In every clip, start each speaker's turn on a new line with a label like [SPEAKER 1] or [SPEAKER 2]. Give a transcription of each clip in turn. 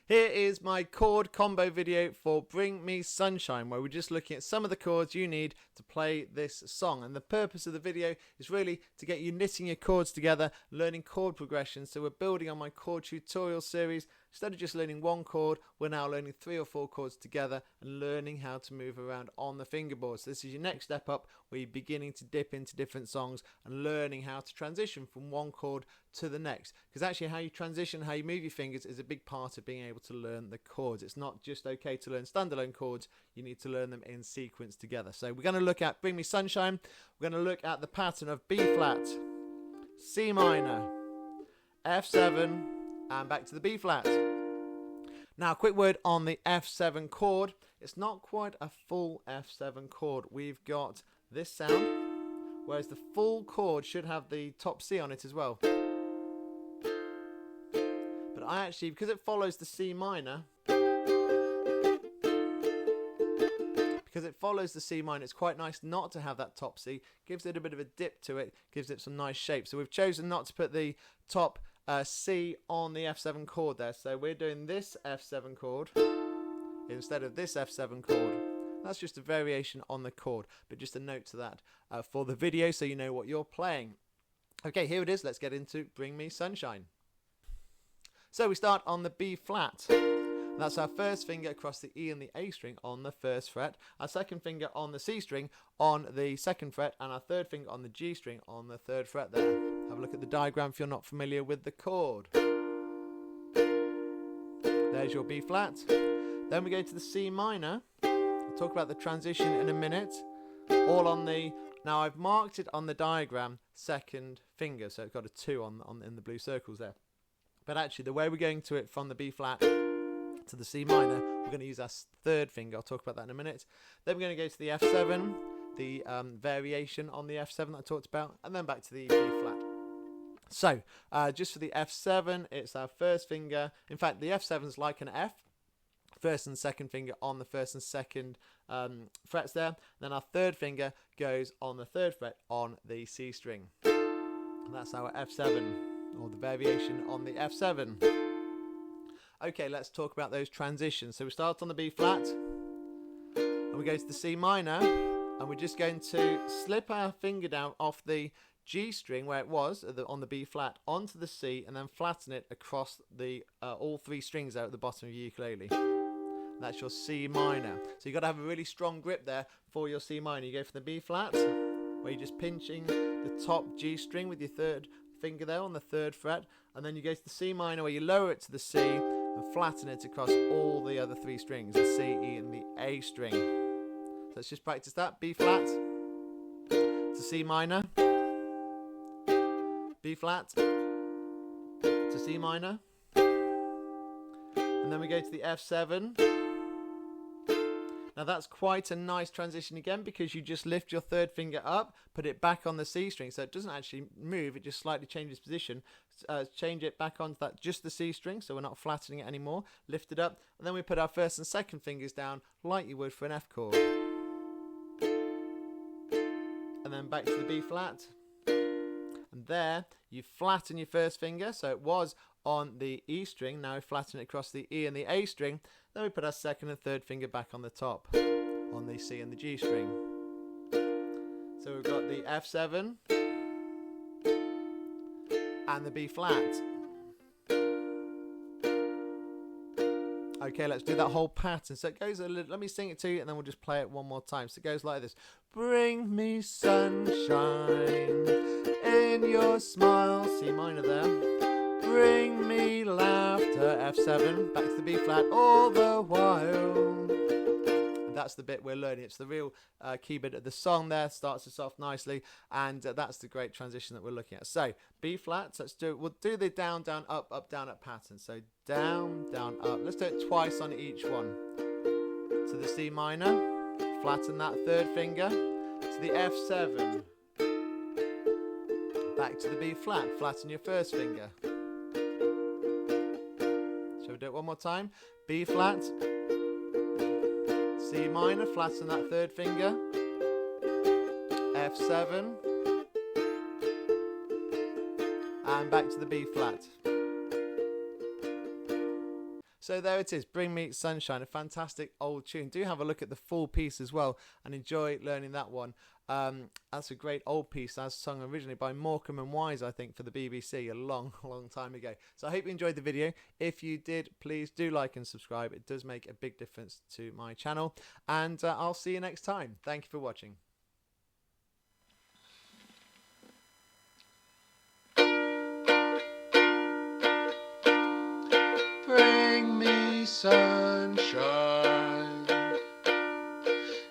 [SPEAKER 1] Here is my chord combo video for Bring Me Sunshine, where we're just looking at some of the chords you need to play this song. And the purpose of the video is really to get you knitting your chords together, learning chord progressions. So we're building on my chord tutorial series. Instead of just learning one chord, we're now learning 3 or 4 chords together and learning how to move around on the fingerboard. So this is your next step up, where you're beginning to dip into different songs and learning how to transition from one chord to the next. Because actually how you transition, how you move your fingers is a big part of being able to learn the chords. It's not just okay to learn standalone chords, you need to learn them in sequence together. So we're going to look at Bring Me Sunshine. We're going to look at the pattern of B flat, C minor, F7, and back to the B flat. Now, a quick word on the F7 chord. It's not quite a full F7 chord. We've got this sound, whereas the full chord should have the top C on it as well. But I actually, because it follows the C minor, it's quite nice not to have that top C. Gives it a bit of a dip to it, gives it some nice shape. So we've chosen not to put the top C on the F7 chord there. So we're doing this F7 chord instead of this F7 chord. That's just a variation on the chord, but just a note to that for the video so you know what you're playing. Okay, here it is. Let's get into Bring Me Sunshine. So we start on the B flat. That's our first finger across the E and the A string on the first fret, our second finger on the C string on the second fret, and our third finger on the G string on the third fret there. Have a look at the diagram if you're not familiar with the chord. There's your B flat. Then we go to the C minor. I'll talk about the transition in a minute. All on the, now I've marked it on the diagram, second finger, so it's got a 2 in the blue circles there. But actually the way we're going to it from the B flat to the C minor, we're going to use our third finger. I'll talk about that in a minute. Then we're going to go to the F7, the variation on the F7 that I talked about, and then back to the B flat. So just for the F7, it's our first finger. In fact, the F7 is like an F. First and second finger on the first and second frets there. Then our third finger goes on the third fret on the C string. And that's our F7, or the variation on the F7. Okay, let's talk about those transitions. So we start on the B flat, and we go to the C minor, and we're just going to slip our finger down off the G string where it was on the B flat onto the C, and then flatten it across the all 3 strings there at the bottom of your ukulele. That's your C minor. So you've got to have a really strong grip there for your C minor. You go from the B flat, where you're just pinching the top G string with your third finger there on the third fret, and then you go to the C minor, where you lower it to the C and flatten it across all the other 3 strings, the C, E, and the A string. So let's just practice that. B flat to C minor, B flat to C minor, and then we go to the F7. Now that's quite a nice transition again, because you just lift your third finger up, put it back on the C string, so it doesn't actually move, it just slightly changes position. Change it back onto that, just the C string, so we're not flattening it anymore. Lift it up, and then we put our first and second fingers down like you would for an F chord. And then back to the B flat. And there, you flatten your first finger, so it was on the E string, now we flatten it across the E and the A string. Then we put our second and third finger back on the top, on the C and the G string. So we've got the F7 and the B flat. Okay, let's do that whole pattern. So it goes a little, let me sing it to you and then we'll just play it one more time. So it goes like this. Bring me sunshine in your smile, C minor there. Bring me laughter, F7, back to the B flat all the while. And that's the bit we're learning. It's the real key bit of the song there. Starts us off nicely, and that's the great transition that we're looking at. So B flat. So we'll do the down, down, up, up, down, up pattern. So down, down, up. Let's do it twice on each one. To the C minor, flatten that third finger. To the F7, back to the B flat, flatten your first finger. Shall we do it one more time? B flat, C minor, flatten that third finger, F7, and back to the B flat. So there it is, Bring Me Sunshine, a fantastic old tune. Do have a look at the full piece as well and enjoy learning that one. That's a great old piece that's sung originally by Morecambe and Wise, I think, for the BBC a long time ago. So I hope you enjoyed the video. If you did, please do like and subscribe. It does make a big difference to my channel, and I'll see you next time. Thank you for watching. Bring me sunshine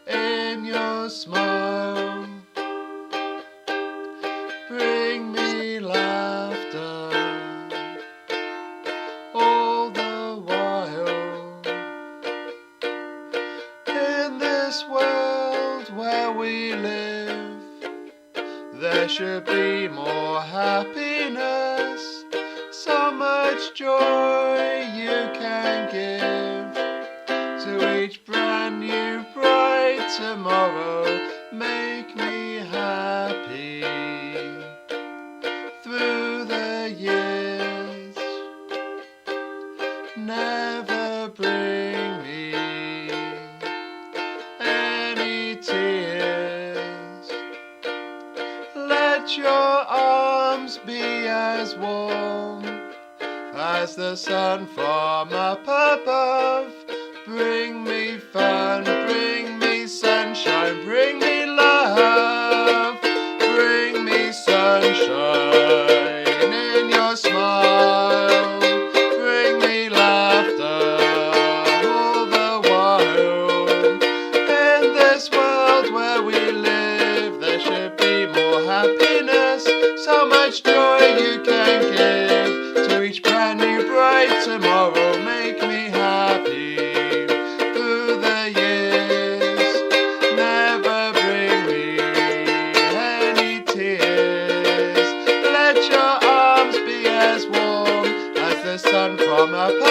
[SPEAKER 1] in your smile. Bring me laughter all the while. In this world where we live, there should be more happiness. So much joy you can give to each brand new bright tomorrow. Make me happy through the years. Never bring me any tears. Let your arms be as warm as the sun from up above. Bring me fun, bring me sunshine, bring me love. Bring me sunshine in your smile. Bring me laughter all the while. In this world where we live, there should be more happiness. So much joy you can give to each brand new bright tomorrow. Make me happy through the years. Never bring me any tears. Let your arms be as warm as the sun from up